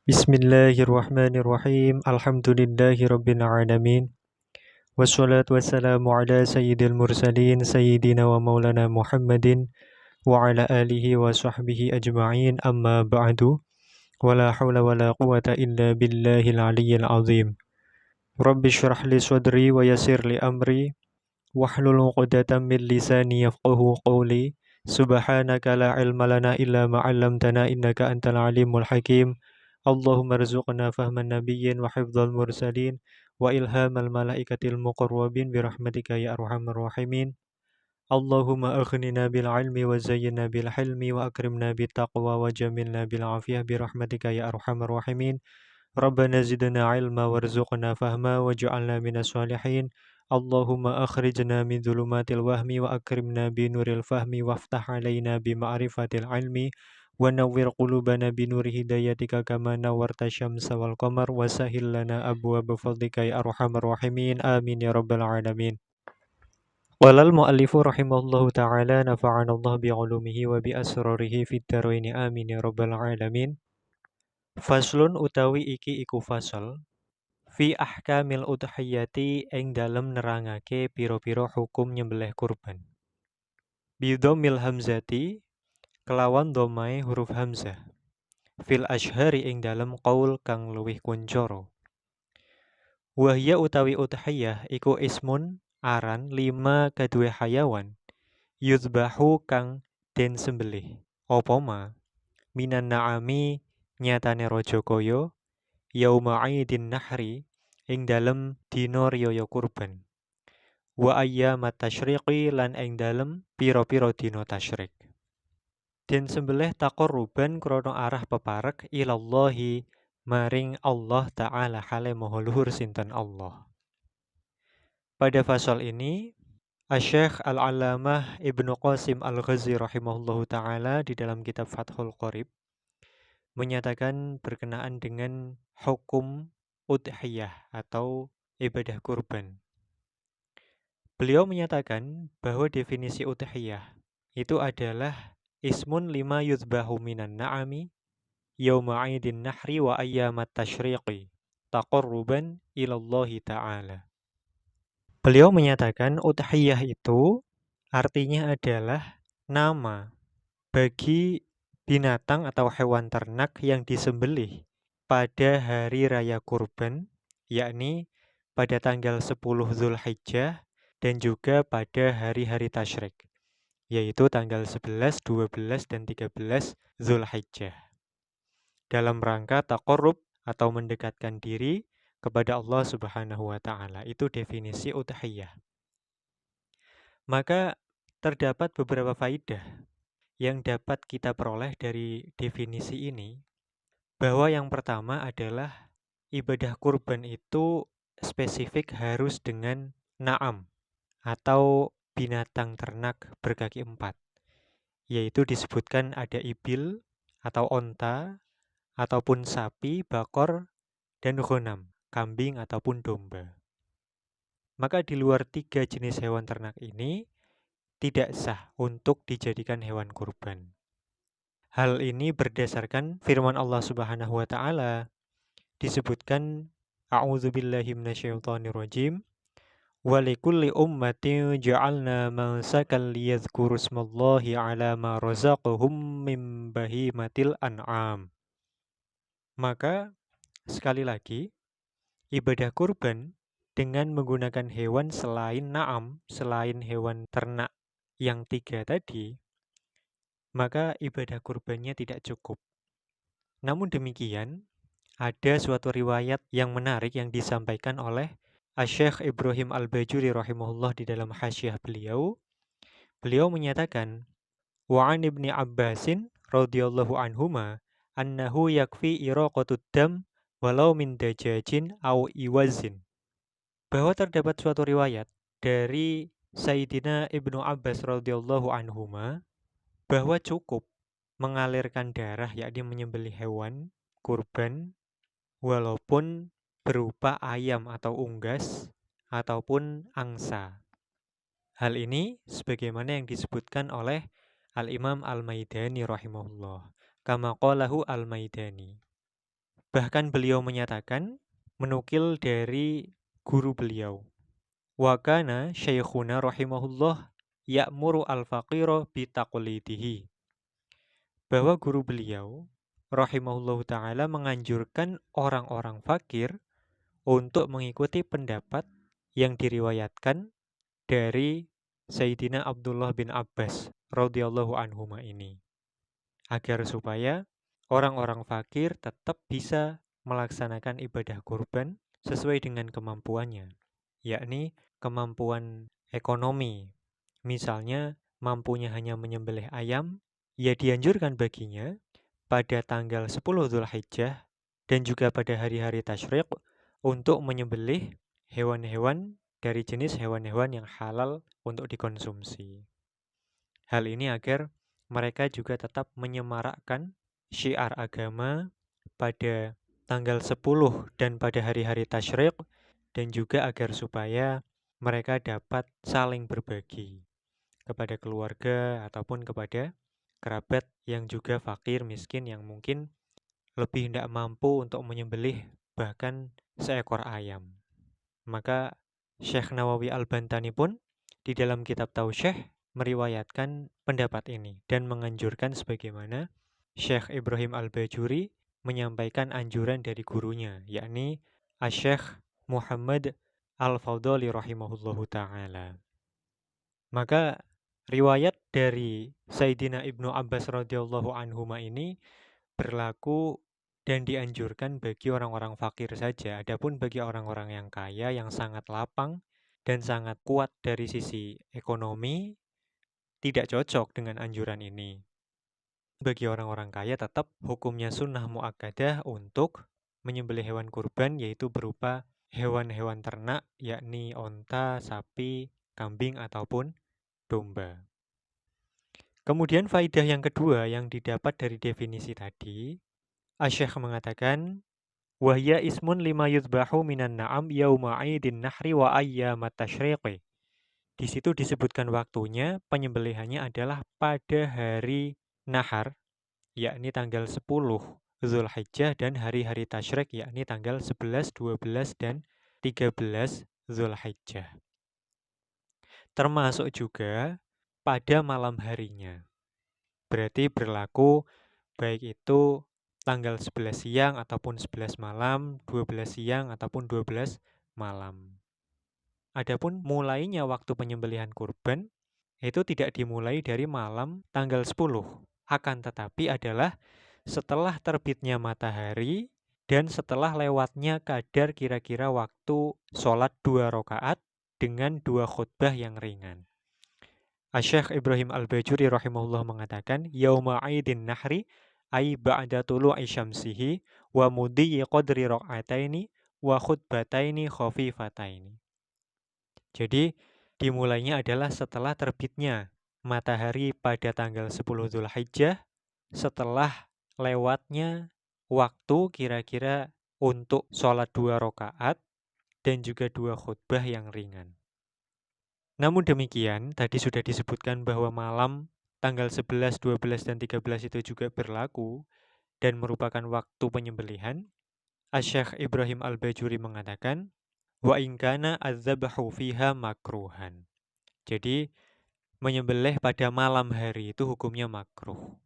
Bismillahirrahmanirrahim. Alhamdulillahirabbil alamin. Wassalatu wassalamu ala sayyidil mursalin sayyidina wa maulana Muhammadin wa ala alihi wa sahbihi ajma'in. Amma ba'du. Wala hawla wala quwata illa billahil aliyyil azim. Rabbi shrah li sadri wa yassir li amri wahlul 'uqdatam min lisani yafqahu qawli. Subhanaka la ilma lana illa ma 'allamtana innaka antal alimul hakim. Allahumma rzuqna fahman nabiyyin wa hifdzal mursalin wa ilhamal malaikatil muqarrabin birahmatika ya arhamar rahimin. Allahumma aghnina bil ilmi wa zayyinna bil hilmi wa akrimna bit taqwa wa jamilna bil afiyah birahmatika ya arhamar rahimin. Rabbana zidna ilma warzuqna fahma waj'alna minas shalihin. Allahumma akhrijna min dhulumatil wahmi wa akrimna bi nuril fahmi waftah alaina bi ma'rifatil ilmi wa nawwir qulubana bi nuri hidayatika kama nawwarta syamsa wal qamar wa sahhil lana abwaaba fadlika ya arhamar rahimin. Amin ya rabbal alamin. Walal mu'allifu rahimahullahu ta'ala nafa'ana Allah bi ulumihi wa bi asrarihi fid dharaini amin ya rabbal alamin. Faslun utawi iki iku fasal fi ahkamil udhiyati ing dalem nerangake pira-pira hukum nyembelih kurban. Bidhammil hamzati kelawan dhammae huruf hamzah. Fil ashhari ing dalem qaul kang luwih kuncara. Wahya utawi udhiyah iku ismun aran lima kadue hayawan yuzbahu kang den sembelih. Apa ma minan na'ami nyatane raja kaya yauma aidin nahri ing dalem dina riyaya kurban. Wa ayyamat tasyriqi lan ing dalem pira-pira dina tasyrik. Den sembelih taqarruban krana arah peparek ilallahi maring Allah Ta'ala hale maha luhur sinten Allah. Pada fasal ini Asy-Syaikh Al-Allamah Ibnu Qasim Al-Ghazi rahimahullahu ta'ala di dalam kitab Fathul Qorib menyatakan berkenaan dengan hukum udhiyah atau ibadah kurban. Beliau menyatakan bahwa definisi udhiyah itu adalah ismun lima yuzbahu minan na'ami yauma 'aidin nahri wa ayyamat tasyriqi taqarruban ilallahi ta'ala. Beliau menyatakan udhiyah itu artinya adalah nama bagi binatang atau hewan ternak yang disembelih pada hari raya kurban, yakni pada tanggal 10 Zulhijjah dan juga pada hari-hari tasyrik, yaitu tanggal 11, 12, dan 13 Zulhijjah. Dalam rangka taqarrub atau mendekatkan diri kepada Allah Subhanahu wa Ta'ala. Itu definisi udhiyah. Maka terdapat beberapa faidah yang dapat kita peroleh dari definisi ini, bahwa yang pertama adalah ibadah kurban itu spesifik harus dengan na'am atau binatang ternak berkaki empat, yaitu disebutkan ada ibil atau onta, ataupun sapi, bakor, dan ghanam, kambing ataupun domba. Maka di luar tiga jenis hewan ternak ini tidak sah untuk dijadikan hewan kurban. Hal ini berdasarkan firman Allah Subhanahu wa Ta'ala, disebutkan a'udzubillahi minasyaitonirrajim wa likulli ummatin ja'alna mansakan liyadhkuru smallahi 'ala ma razaqahum min bahimatil an'am. Maka sekali lagi ibadah kurban dengan menggunakan hewan selain na'am, selain hewan ternak yang tiga tadi, maka ibadah kurbannya tidak cukup. Namun demikian, ada suatu riwayat yang menarik yang disampaikan oleh Asy-Syaikh Ibrahim Al-Bajuri rahimahullah di dalam hasyiah beliau. Beliau menyatakan, wa 'an Ibni Abbasin radhiyallahu anhuma annahu yakfi iraqatud dam walau min dajajin au iwazin. Bahwa terdapat suatu riwayat dari Sayyidina Ibnu Abbas radhiyallahu anhuma bahwa cukup mengalirkan darah, yakni menyembelih hewan kurban walaupun berupa ayam atau unggas ataupun angsa. Hal ini sebagaimana yang disebutkan oleh Al-Imam Al-Maidani rahimahullah. Kama qalahu Al-Maidani. Bahkan beliau menyatakan, menukil dari guru beliau, wa kana syaikhuna rahimahullah ya'muru al-faqira bitaqlidihi. Bahwa guru beliau rahimahullahu ta'ala menganjurkan orang-orang fakir untuk mengikuti pendapat yang diriwayatkan dari Sayyidina Abdullah bin Abbas radhiyallahu anhuma ini, agar supaya orang-orang fakir tetap bisa melaksanakan ibadah kurban sesuai dengan kemampuannya, yakni kemampuan ekonomi. Misalnya mampunya hanya menyembelih ayam, ya dianjurkan baginya pada tanggal 10 Dzulhijjah dan juga pada hari-hari tasyrik untuk menyembelih hewan-hewan dari jenis hewan-hewan yang halal untuk dikonsumsi. Hal ini agar mereka juga tetap menyemarakkan syiar agama pada tanggal 10 dan pada hari-hari tasyrik, dan juga agar supaya mereka dapat saling berbagi kepada keluarga ataupun kepada kerabat yang juga fakir miskin yang mungkin lebih tidak mampu untuk menyembelih bahkan seekor ayam. Maka Syekh Nawawi Al-Bantani pun di dalam kitab Tausyih meriwayatkan pendapat ini dan menganjurkan sebagaimana Syekh Ibrahim Al-Bajuri menyampaikan anjuran dari gurunya, yakni Syekh Muhammad Al-Fadhali rahimahullahu ta'ala. Maka riwayat dari Sayyidina Ibnu Abbas radhiyallahu anhuma ini berlaku dan dianjurkan bagi orang-orang fakir saja. Adapun bagi orang-orang yang kaya yang sangat lapang dan sangat kuat dari sisi ekonomi, tidak cocok dengan anjuran ini. Bagi orang-orang kaya tetap hukumnya sunnah muakkadah untuk menyembelih hewan kurban, yaitu berupa hewan-hewan ternak, yakni onta, sapi, kambing, ataupun domba. Kemudian faidah yang kedua yang didapat dari definisi tadi, Asy-Syaikh mengatakan, wahya ismun lima yudbahu minan na'am yauma 'aidin nahri wa ayyamat tasyriqi. Di situ disebutkan waktunya, penyembelihannya adalah pada hari nahar, yakni tanggal 10 Zulhijjah, dan hari-hari tasyrik, yakni tanggal 11, 12, dan 13 Zulhijjah. Termasuk juga pada malam harinya. Berarti berlaku baik itu tanggal 11 siang ataupun 11 malam, 12 siang ataupun 12 malam. Adapun mulainya waktu penyembelihan kurban itu tidak dimulai dari malam tanggal 10, akan tetapi adalah setelah terbitnya matahari dan setelah lewatnya kadar kira-kira waktu sholat 2 rakaat dengan 2 khutbah yang ringan. Asy-Syaikh Ibrahim Al-Bajuri rahimahullah mengatakan, yauma 'aidin nahri ay ba'da tulu'i syamsihi wa mudhi qadri raq'ataini wa khutbataini khafifataini. Jadi dimulainya adalah setelah terbitnya matahari pada tanggal 10 Dzulhijjah, setelah lewatnya waktu kira-kira untuk sholat 2 rakaat dan juga 2 khutbah yang ringan. Namun demikian, tadi sudah disebutkan bahwa malam tanggal 11, 12, dan 13 itu juga berlaku dan merupakan waktu penyembelihan. Asy-Syaikh Ibrahim Al-Bajuri mengatakan, wa in kana adzabahu fiha makruhan. Jadi menyembelih pada malam hari itu hukumnya makruh.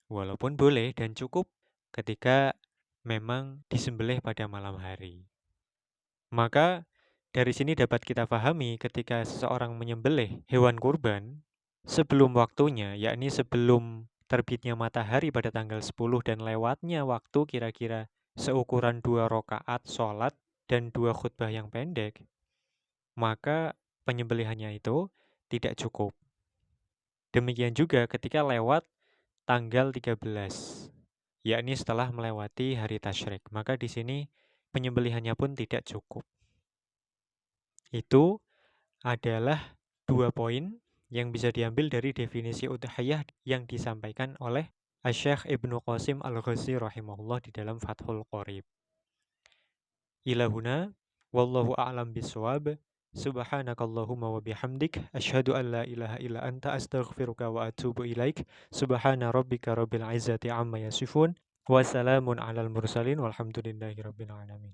Walaupun boleh dan cukup ketika memang disembelih pada malam hari. Maka dari sini dapat kita pahami ketika seseorang menyembelih hewan kurban sebelum waktunya, yakni sebelum terbitnya matahari pada tanggal 10 dan lewatnya waktu kira-kira seukuran 2 rakaat sholat dan 2 khutbah yang pendek, maka penyembelihannya itu tidak cukup. Demikian juga ketika lewat tanggal 13, yakni setelah melewati hari tasyrik, maka di sini penyembelihannya pun tidak cukup. Itu adalah 2 poin yang bisa diambil dari definisi udhiyah yang disampaikan oleh Asy-Syaikh Ibnu Qasim Al-Ghazi rahimahullah di dalam Fathul Qorib. Ilahuna wallahu a'lam bishawab. Subhanakallahumma wa bihamdik asyhadu an la ilaha illa anta astaghfiruka wa atubu ilaik. Subhana rabbika rabbil izzati amma yasifun Wassalamun alal mursalin walhamdulillahi rabbil alamin.